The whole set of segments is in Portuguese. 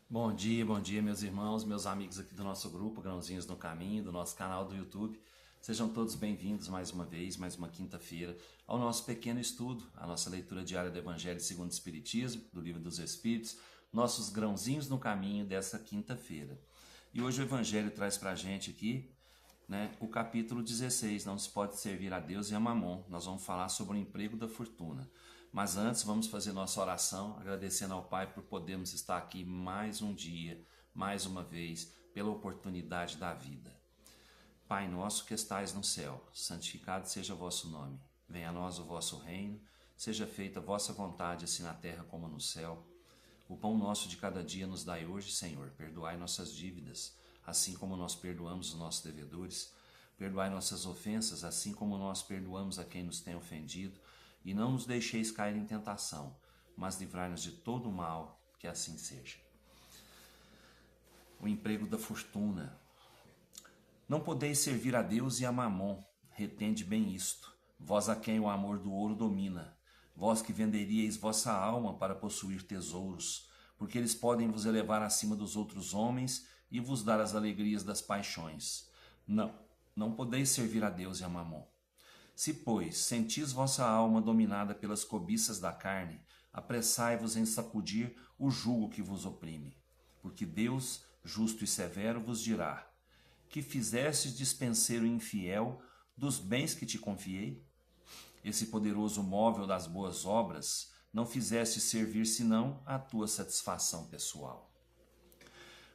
Bom dia, meus irmãos, meus amigos aqui do nosso grupo Grãozinhos no Caminho, do nosso canal do YouTube. Sejam todos bem-vindos mais uma vez, mais uma quinta-feira, ao nosso pequeno estudo, a nossa leitura diária do Evangelho segundo o Espiritismo, do Livro dos Espíritos, nossos grãozinhos no caminho dessa quinta-feira. E hoje o Evangelho traz pra gente aqui, o capítulo 16, não se pode servir a Deus e a Mamon. Nós vamos falar sobre o emprego da fortuna. Mas antes vamos fazer nossa oração, agradecendo ao Pai por podermos estar aqui mais um dia, mais uma vez, pela oportunidade da vida. Pai nosso que estais no céu, santificado seja o vosso nome. Venha a nós o vosso reino, seja feita a vossa vontade, assim na terra como no céu. O pão nosso de cada dia nos dai hoje, Senhor. Perdoai nossas dívidas, assim como nós perdoamos os nossos devedores. Perdoai nossas ofensas, assim como nós perdoamos a quem nos tem ofendido. E não nos deixeis cair em tentação, mas livrai-nos de todo o mal, que assim seja. O emprego da fortuna. Não podeis servir a Deus e a Mamon, retende bem isto, vós a quem o amor do ouro domina, vós que venderíeis vossa alma para possuir tesouros, porque eles podem vos elevar acima dos outros homens e vos dar as alegrias das paixões. Não podeis servir a Deus e a Mamon. Se, pois, sentis vossa alma dominada pelas cobiças da carne, apressai-vos em sacudir o jugo que vos oprime. Porque Deus, justo e severo, vos dirá: que fizestes dispenseiro infiel dos bens que te confiei? Esse poderoso móvel das boas obras não fizeste servir senão a tua satisfação pessoal.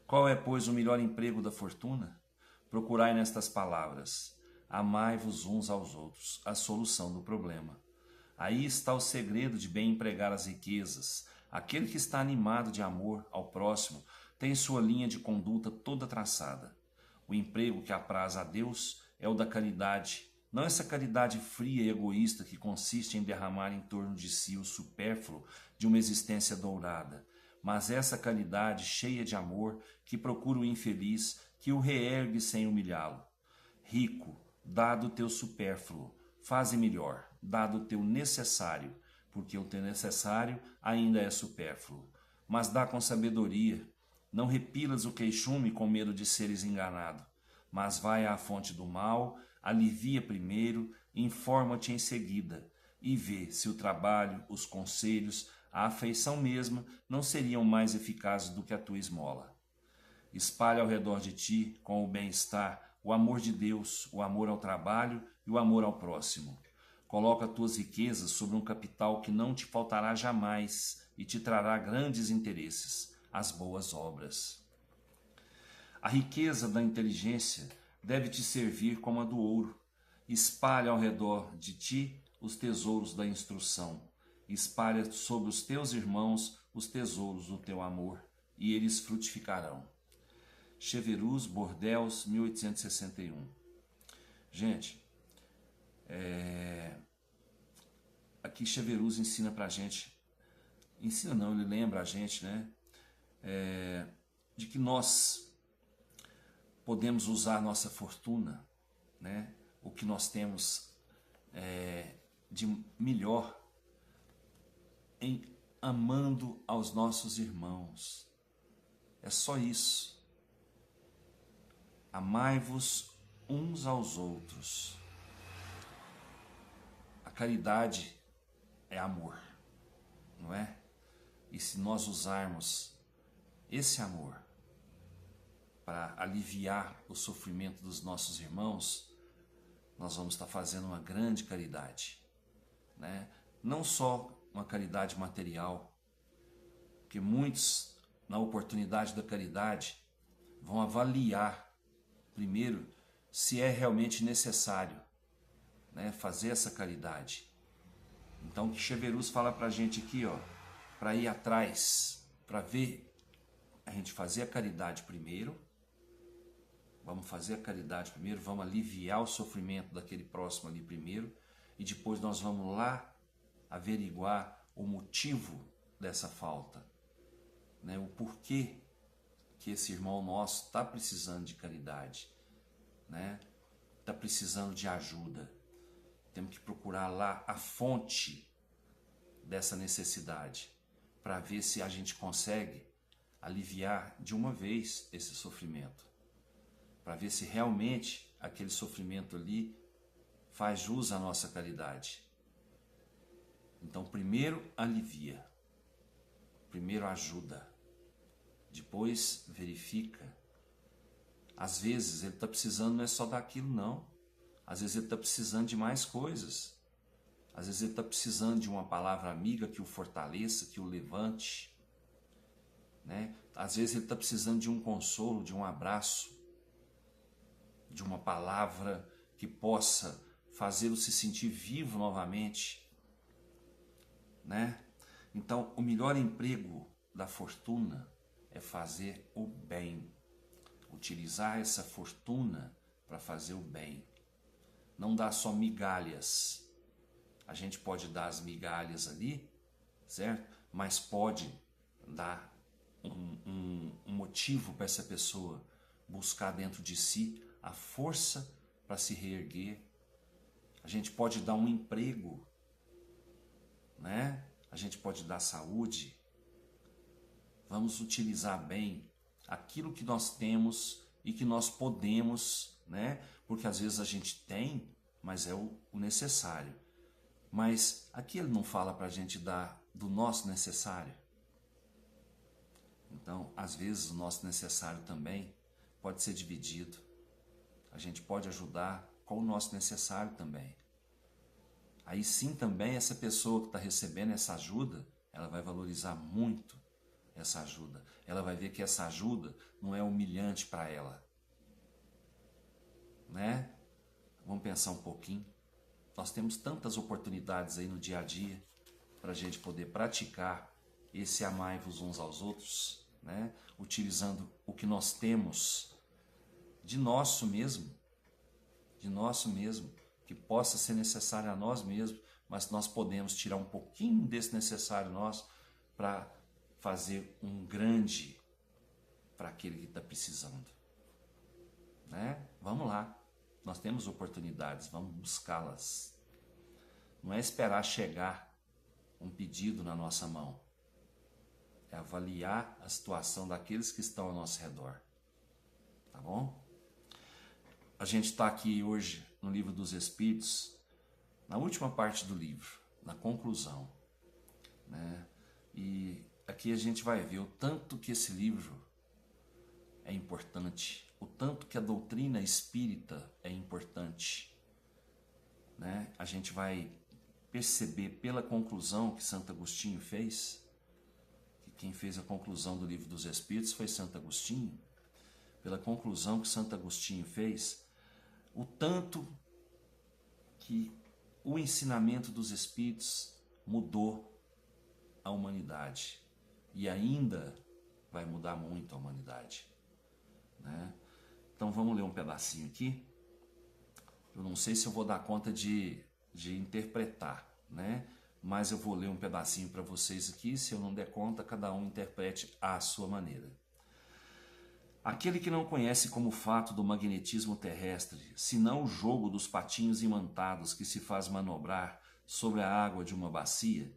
Qual é, pois, o melhor emprego da fortuna? Procurai nestas palavras: amai-vos uns aos outros, a solução do problema. Aí está o segredo de bem empregar as riquezas. Aquele que está animado de amor ao próximo tem sua linha de conduta toda traçada. O emprego que apraz a Deus é o da caridade, não essa caridade fria e egoísta que consiste em derramar em torno de si o supérfluo de uma existência dourada, mas essa caridade cheia de amor que procura o infeliz, que o reergue sem humilhá-lo. Rico, dado o teu supérfluo, faze melhor, dado o teu necessário, porque o teu necessário ainda é supérfluo. Mas dá com sabedoria, não repilas o queixume com medo de seres enganado, mas vai à fonte do mal, alivia primeiro, informa-te em seguida, e vê se o trabalho, os conselhos, a afeição mesma não seriam mais eficazes do que a tua esmola. Espalha ao redor de ti, com o bem-estar, o amor de Deus, o amor ao trabalho e o amor ao próximo. Coloca tuas riquezas sobre um capital que não te faltará jamais e te trará grandes interesses, as boas obras. A riqueza da inteligência deve te servir como a do ouro. Espalha ao redor de ti os tesouros da instrução. Espalha sobre os teus irmãos os tesouros do teu amor, e eles frutificarão. Cheverus, Bordeaux, 1861. Gente, aqui Cheverus ensina pra gente, ensina não, ele lembra a gente, de que nós podemos usar a nossa fortuna, o que nós temos de melhor, em amando aos nossos irmãos. É só isso. Amai-vos uns aos outros. A caridade é amor, não é? E se nós usarmos esse amor para aliviar o sofrimento dos nossos irmãos, nós vamos estar fazendo uma grande caridade, Não só uma caridade material, porque muitos, na oportunidade da caridade, vão avaliar primeiro se é realmente necessário fazer essa caridade. Então o que Cheverus fala pra gente aqui, para ir atrás, para ver, a gente fazer a caridade primeiro, vamos fazer a caridade primeiro, vamos aliviar o sofrimento daquele próximo ali primeiro, e depois nós vamos lá averiguar o motivo dessa falta, o porquê que esse irmão nosso está precisando de caridade, está precisando de ajuda. Temos que procurar lá a fonte dessa necessidade, para ver se a gente consegue aliviar de uma vez esse sofrimento, para ver se realmente aquele sofrimento ali faz jus à nossa caridade. Então, primeiro alivia, primeiro ajuda, depois verifica. Às vezes ele está precisando não é só daquilo não, às vezes ele está precisando de mais coisas, às vezes ele está precisando de uma palavra amiga que o fortaleça, que o levante, né? Às vezes ele está precisando de um consolo, de um abraço, de uma palavra que possa fazê-lo se sentir vivo novamente, né? Então, o melhor emprego da fortuna é fazer o bem, utilizar essa fortuna para fazer o bem, não dar só migalhas. A gente pode dar as migalhas ali, certo? Mas pode dar um motivo para essa pessoa buscar dentro de si a força para se reerguer. A gente pode dar um emprego, né? A gente pode dar saúde. Vamos utilizar bem aquilo que nós temos e que nós podemos, né? Porque às vezes a gente tem, mas é o necessário. Mas aqui ele não fala para a gente dar do nosso necessário. Então, às vezes o nosso necessário também pode ser dividido. A gente pode ajudar com o nosso necessário também. Aí sim também essa pessoa que está recebendo essa ajuda, ela vai valorizar muito essa ajuda. Ela vai ver que essa ajuda não é humilhante para ela, né? Vamos pensar um pouquinho. Nós temos tantas oportunidades aí no dia a dia para a gente poder praticar esse amai-vos uns aos outros, né? Utilizando o que nós temos de nosso mesmo, que possa ser necessário a nós mesmos, mas nós podemos tirar um pouquinho desse necessário nosso para fazer um grande para aquele que está precisando, né? Vamos lá, nós temos oportunidades, vamos buscá-las. Não é esperar chegar um pedido na nossa mão, é avaliar a situação daqueles que estão ao nosso redor, tá bom? A gente está aqui hoje no Livro dos Espíritos, na última parte do livro, na conclusão, né? E aqui a gente vai ver o tanto que esse livro é importante, o tanto que a doutrina espírita é importante, né? A gente vai perceber pela conclusão que Santo Agostinho fez, que quem fez a conclusão do Livro dos Espíritos foi Santo Agostinho, pela conclusão que Santo Agostinho fez, o tanto que o ensinamento dos Espíritos mudou a humanidade e ainda vai mudar muito a humanidade, né? Então vamos ler um pedacinho aqui. Eu não sei se eu vou dar conta de interpretar, né? Mas eu vou ler um pedacinho para vocês aqui. Se eu não der conta, cada um interprete à sua maneira. Aquele que não conhece como fato do magnetismo terrestre, senão o jogo dos patinhos imantados que se faz manobrar sobre a água de uma bacia,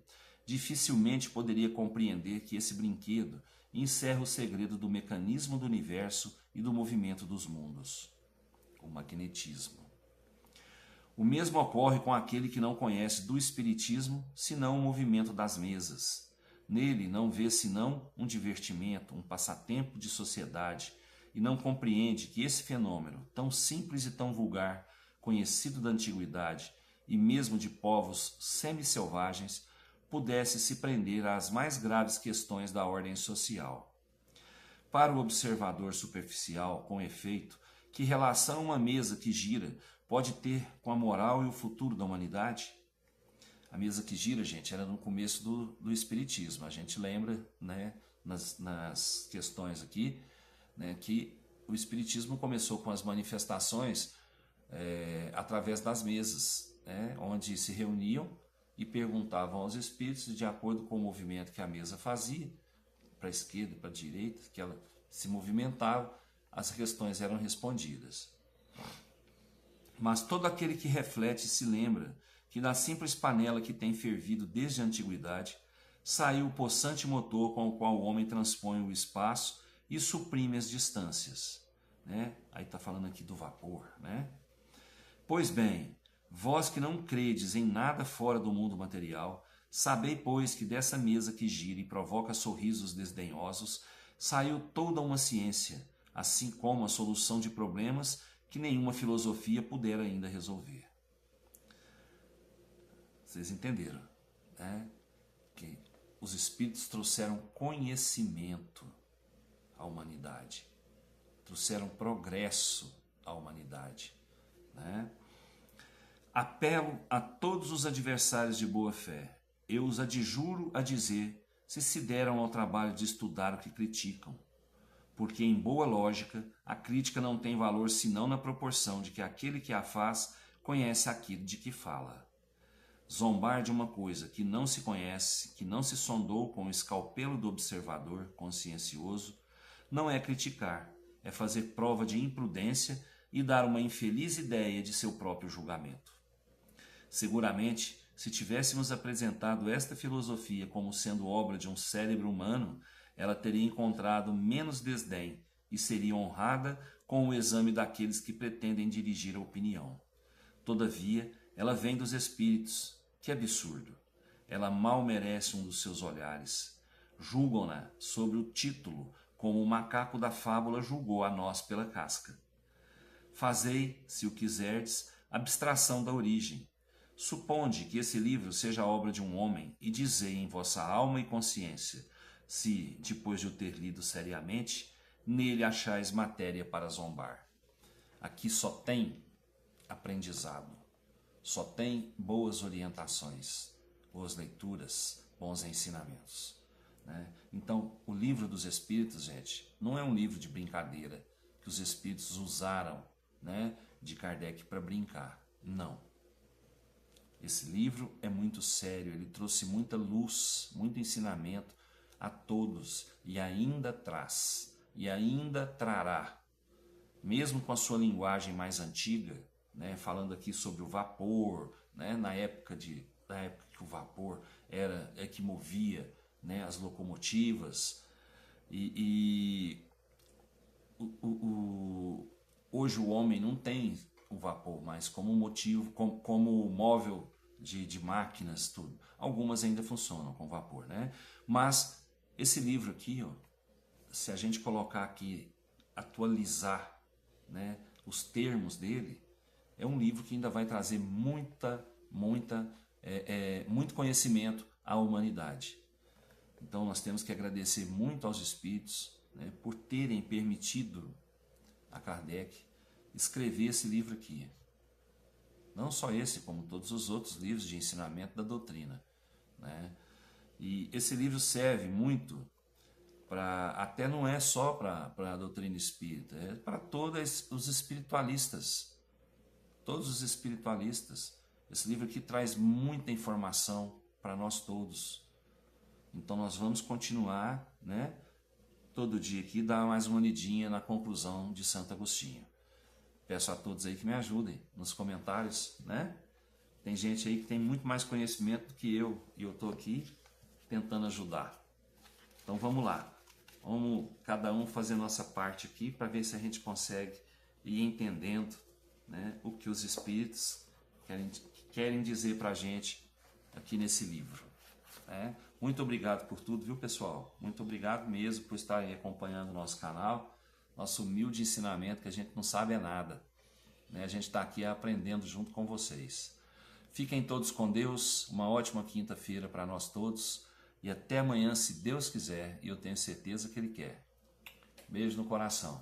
dificilmente poderia compreender que esse brinquedo encerra o segredo do mecanismo do universo e do movimento dos mundos, o magnetismo. O mesmo ocorre com aquele que não conhece do espiritismo, senão o movimento das mesas. Nele não vê senão um divertimento, um passatempo de sociedade, e não compreende que esse fenômeno, tão simples e tão vulgar, conhecido da antiguidade e mesmo de povos semi-selvagens, pudesse se prender às mais graves questões da ordem social. Para o observador superficial, com efeito, que relação uma mesa que gira pode ter com a moral e o futuro da humanidade? A mesa que gira, gente, era no começo do Espiritismo. A gente lembra, né, nas questões aqui, né, que o Espiritismo começou com as manifestações através das mesas, né, onde se reuniam e perguntavam aos espíritos, de acordo com o movimento que a mesa fazia, para a esquerda, para a direita, que ela se movimentava, as questões eram respondidas. Mas todo aquele que reflete se lembra que na simples panela que tem fervido desde a antiguidade, saiu o possante motor com o qual o homem transpõe o espaço e suprime as distâncias. Né? Aí está falando aqui do vapor. Né? Pois bem, vós que não credes em nada fora do mundo material, sabei, pois, que dessa mesa que gira e provoca sorrisos desdenhosos, saiu toda uma ciência, assim como a solução de problemas que nenhuma filosofia pudera ainda resolver. Vocês entenderam, né? Que os espíritos trouxeram conhecimento à humanidade, trouxeram progresso à humanidade, né? Apelo a todos os adversários de boa fé, eu os adjuro a dizer se deram ao trabalho de estudar o que criticam, porque em boa lógica a crítica não tem valor senão na proporção de que aquele que a faz conhece aquilo de que fala. Zombar de uma coisa que não se conhece, que não se sondou com o escalpelo do observador consciencioso, não é criticar, é fazer prova de imprudência e dar uma infeliz ideia de seu próprio julgamento. Seguramente, se tivéssemos apresentado esta filosofia como sendo obra de um cérebro humano, ela teria encontrado menos desdém e seria honrada com o exame daqueles que pretendem dirigir a opinião. Todavia, ela vem dos espíritos. Que absurdo! Ela mal merece um dos seus olhares. Julgam-na sobre o título, como o macaco da fábula julgou a nós pela casca. Fazei, se o quiserdes, abstração da origem. Suponde que esse livro seja obra de um homem e dizei em vossa alma e consciência, se, depois de o ter lido seriamente, nele achais matéria para zombar. Aqui só tem aprendizado, só tem boas orientações, boas leituras, bons ensinamentos. Né? Então, o livro dos Espíritos, gente, não é um livro de brincadeira que os Espíritos usaram, né, de Kardec para brincar. Não. Esse livro é muito sério, ele trouxe muita luz, muito ensinamento a todos e ainda traz, e ainda trará, mesmo com a sua linguagem mais antiga, né, falando aqui sobre o vapor, né, na época que o vapor é que movia, né, as locomotivas, hoje o homem não tem o vapor mais como motivo, como móvel de máquinas, tudo. Algumas ainda funcionam com vapor, né? Mas esse livro aqui, ó, se a gente colocar aqui, atualizar, né, os termos dele, é um livro que ainda vai trazer muito conhecimento à humanidade. Então nós temos que agradecer muito aos Espíritos, né, por terem permitido a Kardec escrever esse livro aqui. Não só esse, como todos os outros livros de ensinamento da doutrina. Né? E esse livro serve muito para, até não é só para a doutrina espírita, é para todos os espiritualistas. Todos os espiritualistas. Esse livro aqui traz muita informação para nós todos. Então nós vamos continuar, né, todo dia aqui, dar mais uma lidinha na conclusão de Santo Agostinho. Peço a todos aí que me ajudem nos comentários, né? Tem gente aí que tem muito mais conhecimento do que eu, e eu estou aqui tentando ajudar. Então vamos lá, vamos cada um fazer nossa parte aqui para ver se a gente consegue ir entendendo, né, o que os Espíritos querem dizer para a gente aqui nesse livro. Né? Muito obrigado por tudo, viu, pessoal? Muito obrigado mesmo por estarem acompanhando o nosso canal. Nosso humilde ensinamento, que a gente não sabe é nada. Né? A gente está aqui aprendendo junto com vocês. Fiquem todos com Deus, uma ótima quinta-feira para nós todos e até amanhã, se Deus quiser, e eu tenho certeza que Ele quer. Beijo no coração.